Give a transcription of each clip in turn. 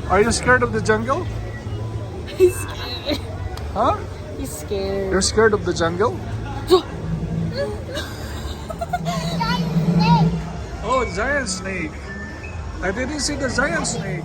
Are you scared of the jungle? He's scared. Huh? He's scared. You're scared of the jungle? Oh, giant snake. I didn't see the giant snake.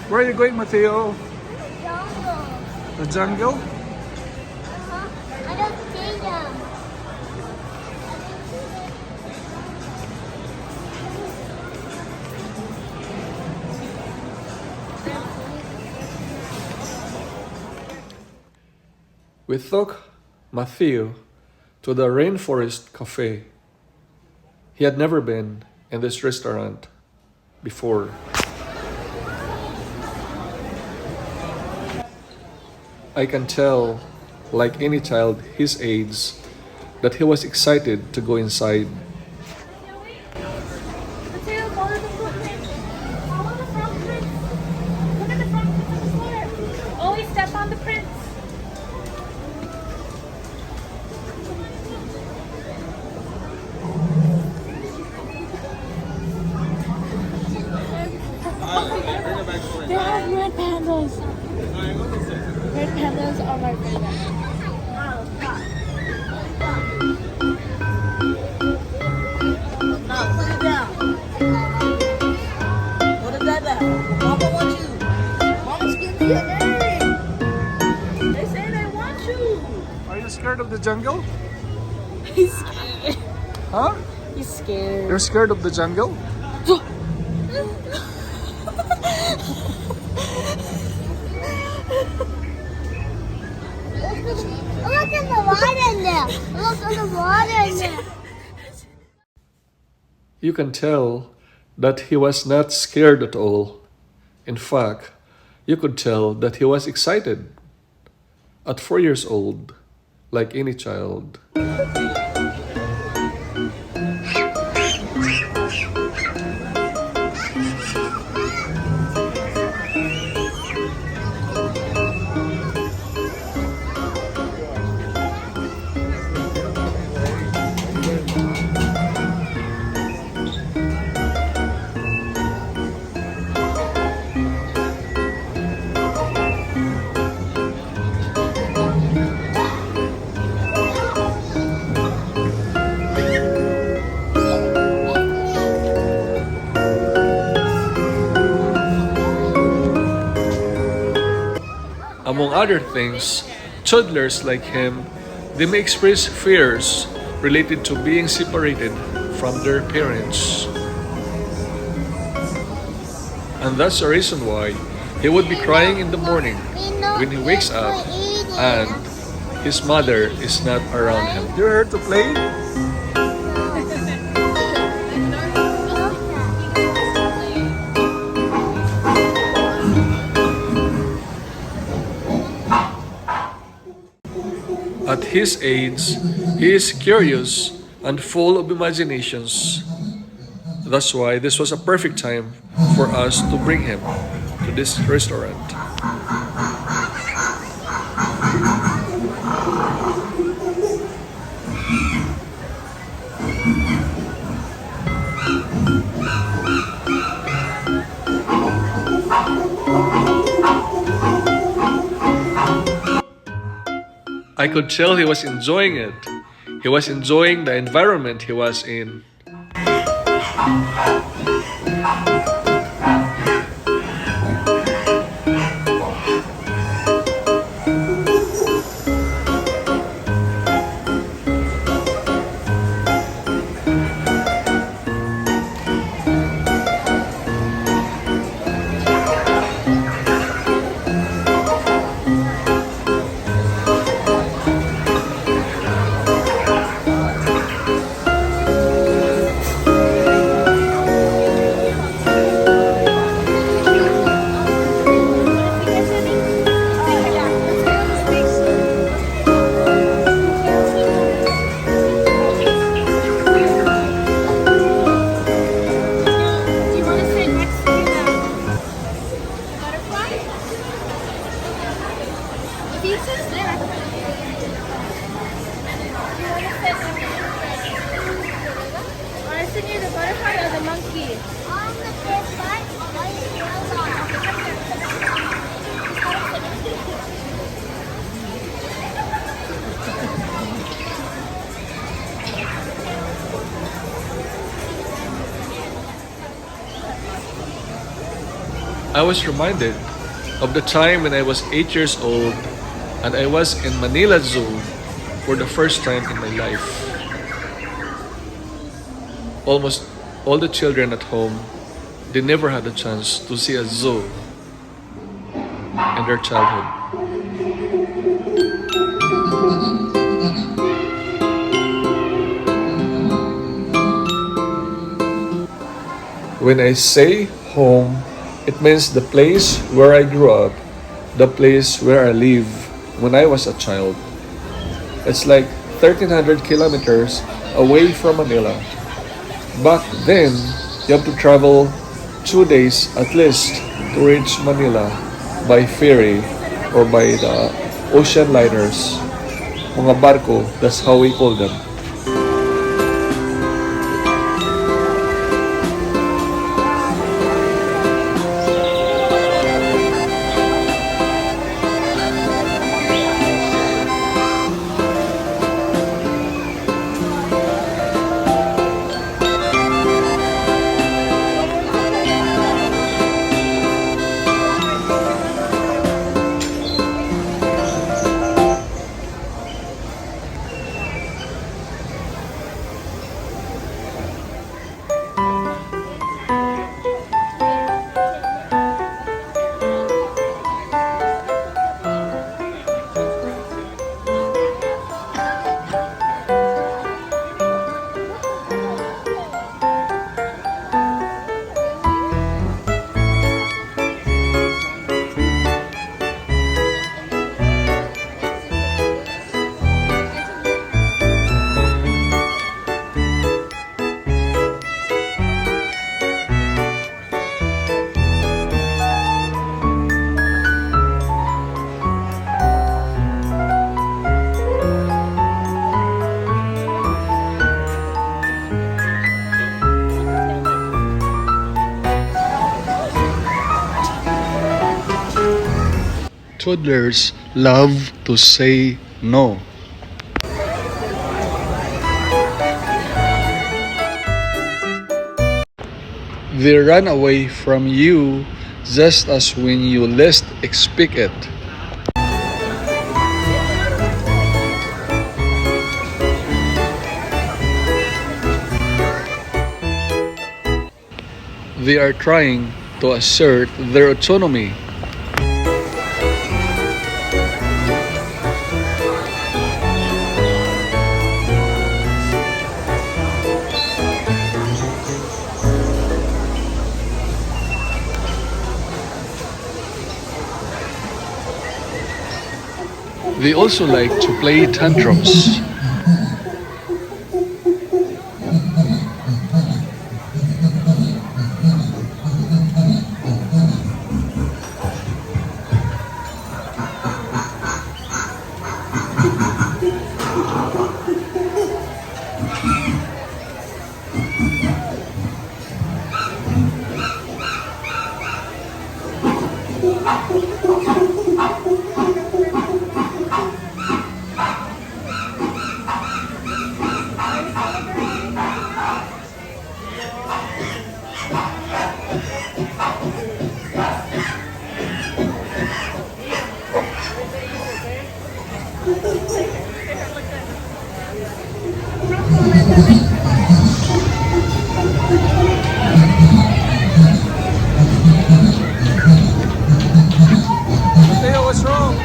Where are you going, Mateo? Jungle. The jungle? I don't see them. We took Matthew to the Rainforest Cafe. He had never been in this restaurant before. I can tell, like any child his age, that he was excited to go inside. Mateo, follow the footprints. Follow the front prints. Look at the front prints on the floor. Always step on the prints. They have red pandas. Red pandas are my favorite. Now put it down. Put it down. Mama wants you. Mama's giving you a name. They say they want you. Are you scared of the jungle? He's scared. Huh? He's scared. You're scared of the jungle? Look at the water in there. Look at the water in there. You can tell that he was not scared at all. In fact, you could tell that he was excited. At 4 years old, like any child. Among other things, toddlers like him, they may express fears related to being separated from their parents. And that's the reason why he would be crying in the morning when he wakes up and his mother is not around him. You're here to play? At his age, he is curious and full of imaginations. That's why this was a perfect time for us to bring him to this restaurant. I could tell he was enjoying it. He was enjoying the environment he was in. Or is it near the butterfly or the monkey? On the fifth part, why is yellow? I was reminded of the time when I was 8 years old and I was in Manila Zoo for the first time in my life. Almost all the children at home, they never had a chance to see a zoo in their childhood. When I say home, it means the place where I grew up, the place where I lived when I was a child. It's like 1300 kilometers away from Manila. Back then, you have to travel 2 days at least to reach Manila by ferry or by the ocean liners. Mga barko, that's how we call them. Toddlers love to say no. They run away from you just as when you least expect it. They are trying to assert their autonomy. They also like to play tantrums. Mateo, what's wrong?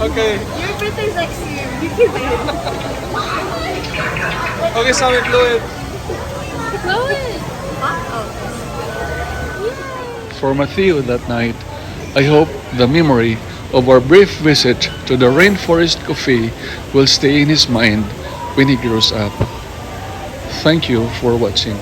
Okay. Your birthday's next year. You can wait. Okay, Sammy, blow it. Blow it. For Matthew that night, I hope the memory of our brief visit to the Rainforest Cafe will stay in his mind when he grows up. Thank you for watching.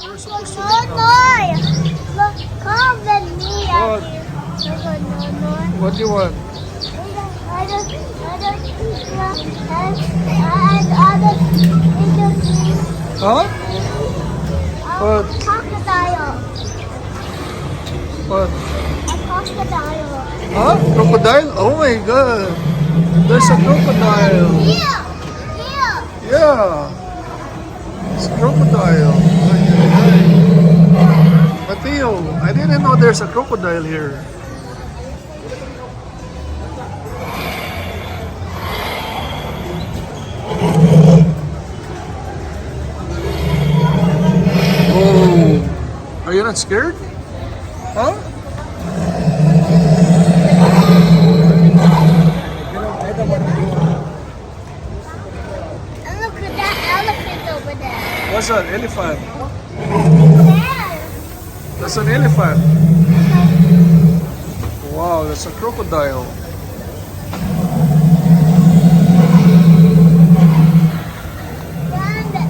We're supposed to No, meet no. Look, come with me. What? No. What do you want? I don't think Huh? What? crocodile. What? A crocodile. Huh? Crocodile? Oh my god. There's a crocodile. Here. Yeah. It's a crocodile. Ay, ay, ay. Mateo, I didn't know there's a crocodile here. Oh. Are you not scared? Huh? And look at that elephant over there. What's that? Elephant. There. That's an elephant. Wow, that's a crocodile. And a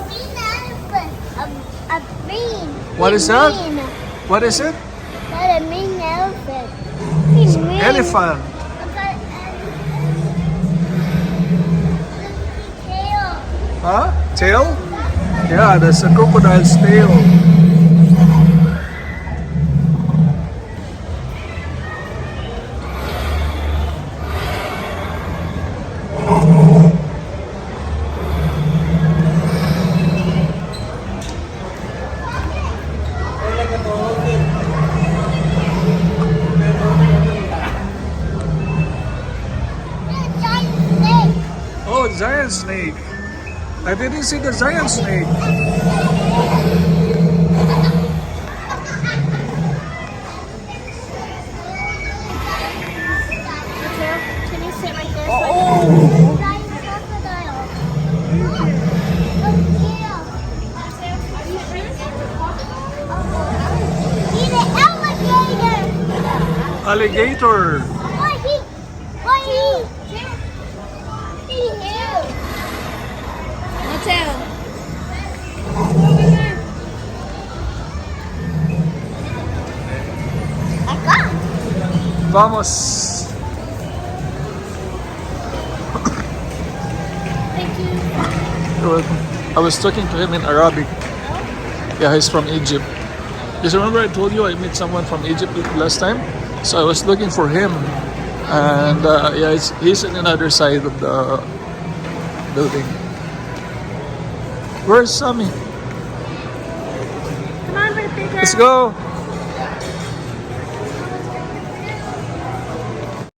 green elephant. A green. What is that? Green. What is it? Not a green elephant. Green. Elephant. Look at tail. Huh? Tail? Yeah, that's a crocodile's tail. Giant snake. Oh, giant snake. I didn't see the giant snake. Can you sit right there? Oh! Giant crocodile. Look here. Are you sure this is a crocodile? He's an alligator. Alligator. Why he here. Mateo. Acá. Vamos. Thank you. You're welcome. I was talking to him in Arabic. Yeah, he's from Egypt. Just remember I told you I met someone from Egypt last time? So I was looking for him. And yeah, he's on another side of the building. Where's Sammy? Come on, birthday girl. Let's go.